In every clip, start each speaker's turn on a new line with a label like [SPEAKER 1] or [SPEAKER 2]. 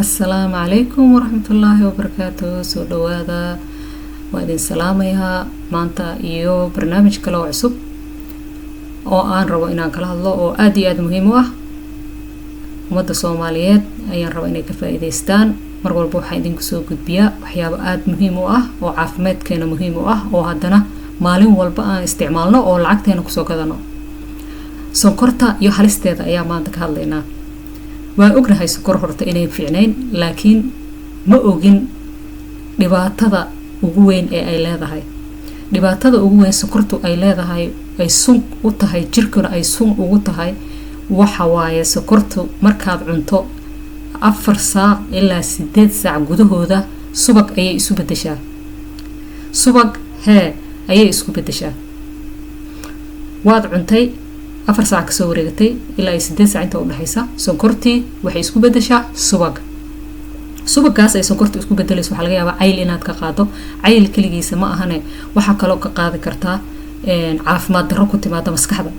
[SPEAKER 1] السلام عليكم ورحمة الله وبركاته. سو دوادا وادين سلاميها مانتا iyo barnaamij kale oo cusub oo aan rabo inaan kala hadlo oo aad iyo aad muhiim u ah ummadda Soomaaliyeed ayaan rabo inay ka faa'iideystaan. mar walba waxaan idinku soo gudbiyaa waxyaabo aad muhiim u ah oo caafimaadkeena muhiim u ah oo haddana maalin walba aan isticmaalno oo lacagteena ku soo gadano. sonkorta iyo halisteeda ayaa maanta ka hadlaynaa. waan ognahay sonkor horta inay fiicnayn, laakiin ma ogin dhibaatada ugu weyn ee ay leedahay. dhibaatada ugu weyn sonkortu ay leedahay ay sun u tahay jirkuna ay sun ugu tahay waxa waaye sonkortu markaad cunto 4 saac ilaa 8 saac gudahooda subag ayay isu bedeshaa. subag ayay isku bedeshaa. waad cuntay 4 saac ka soo wareegtay ilaa 8 saac inta u dhaxaysa sonkortii waxay isku bedeshaa subag. subagaas ay sonkortu isku bedelayso waxa laga yaabaa cayl inaad ka qaado. cayl kaligiisa ma ahane waxa kale oo ka qaadi kartaa caafimaad darro ku timaada maskaxda.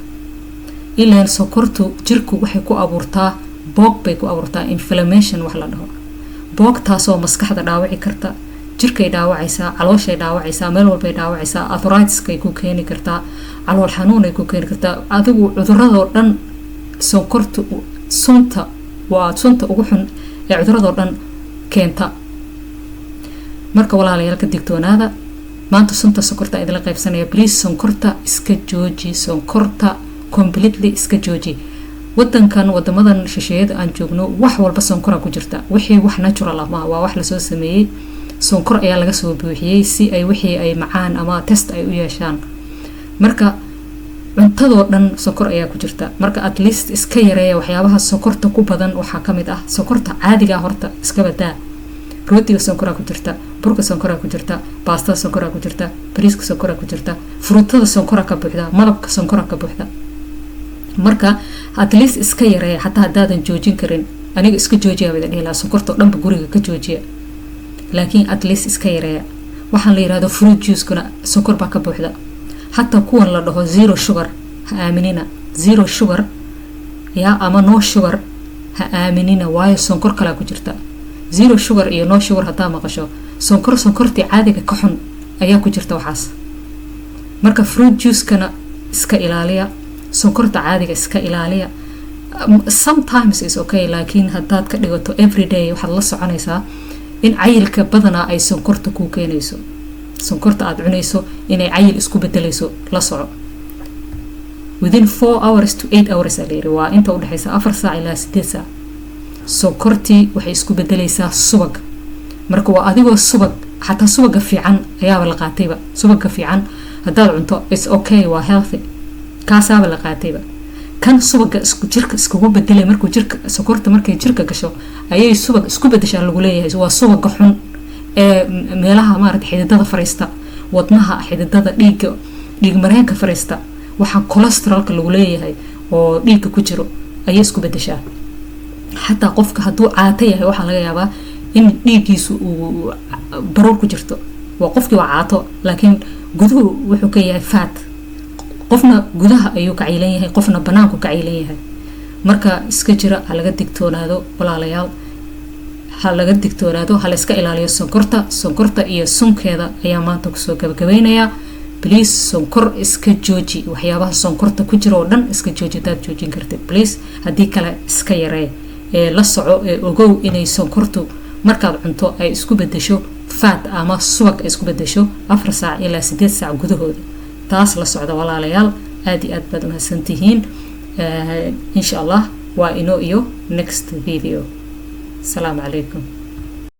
[SPEAKER 1] ilaan sonkortu jirku waxay ku abuurtaa boog bay ku abuurtaa inflammation wax la dhaho. boog taasoo maskaxda dhaawici karta, jirkay dhaawacaysaa, calooshay dhaawacaysaa, meel walbay dhaawacaysaa, arthritis-kay ku keeni kartaa, calool xanuun ay ku keeni kartaa. adigu cudurradoo dhan sonkortu sunta waa sunta ugu xun ee cudurradoo dhan keenta. marka walaalayaal ka digtoonaada. maanta sunta sonkorta idin la qaybsanaya. please sonkorta iska jooji. sonkorta completely iska jooji. wadankan wadamadan shisheeyada aan joogno wax walba sonkora ku jirta. wixii wax natural ah waa wax la soo sameeyay. sonkor ayaa laga soo buuxiyay si ay wixii ay macaan ama test ay u yeeshaan. marka cuntadoo dhan sonkor ayaa ku jirta. marka at least iska yareeya waxyaabaha sonkorta ku badan. waxaa kamid ah sonkorta caadiga horta iska badaa. rootiga sonkora ku jirta, burka sonkora ku jirta, baastada sonkora ku jirta, bariiska sonkora ku jirta, fruutada sonkora ka buuxda, malabka sonkora ka buuxda. marka at least iska yareeya hataa hadaadan joojin karin. aniga iska joojiya wada dhila sonkorta oo dhanba guriga ka joojiya. laakiin at least iska yareeya. waxaan la yiraahdo fruit juice kuna sonkor baa ka buuxda. hatta kuwan la dhaho zero sugar ha aaminina. zero sugar ama no sugar ha aaminina, waayo sonkor kale ku jirta. zero sugar iyo no sugar hadaa maqasho sonkortii caadiga ka xun ayaa ku jirta waxaas. marka fruit juice kana iska ilaaliya, sonkorta caadiga iska ilaaliya. sometimes is okay, laakiin hadaad ka dhigato everyday waxaad la soconaysaa in cayilka badanaa ay sonkorta ku keenayso. sonkorta aad cunayso inay cayil isku bedelayso la soco. within 4 hours to 8 hours alayri waa inta u dhaxaysa 4 saac ilaa 8 saac sonkortii waxay isku bedelaysaa subag. marka waa adigoo subag xataa subaga fiican ayaaba la qaatayba. subaga fiican hadaad cunto is okay, waa healthy, kaasaaba la qaatayba. kan subaga isku jirka iskugu bedelay markuu jirka sonkorta markay jirka gasho ayay subag isku bedeshaa lagu leeyahay. waa subaga xun ee meelaha maaragtay xididada fariista, wadnaha, xididada dhiig mareenka fariista, waxa cholesterolka lagu leeyahay oo dhiigga ku jiro ayay isku bedeshaa. hatta qofka haduu caata yahay waxa laga yaabaa in dhiigiisu uu baroor ku jirto. waa qofkii waa caato laakiin guduhu wuxuu ka yahay fat. qofna gudaha ayuu ka caylan yahay, qofna banaanku ka caylan yahay. marka iska jira ha laga digtoonaado walaalayaal. ha laga digtoonaado, ha la iska ilaaliyo sonkorta iyo sunkeeda ayaa maanta ku soo gabagabeynaya. please sonkor iska jooji. waxyaabaha sonkorta ku jira oo dhan iska jooji hadaad joojin kartid. please haddii kale iska yaree. la soco ee ogow inay sonkortu markaad cunto ay isku bedesho fat ama subag ay isku bedesho 4 saac ilaa 8 saac gudahooda. taas la socda walaalayaal. aad iyo aad baad mahadsantihiin. insha Allah waa inoo iyo next video. السلام عليكم.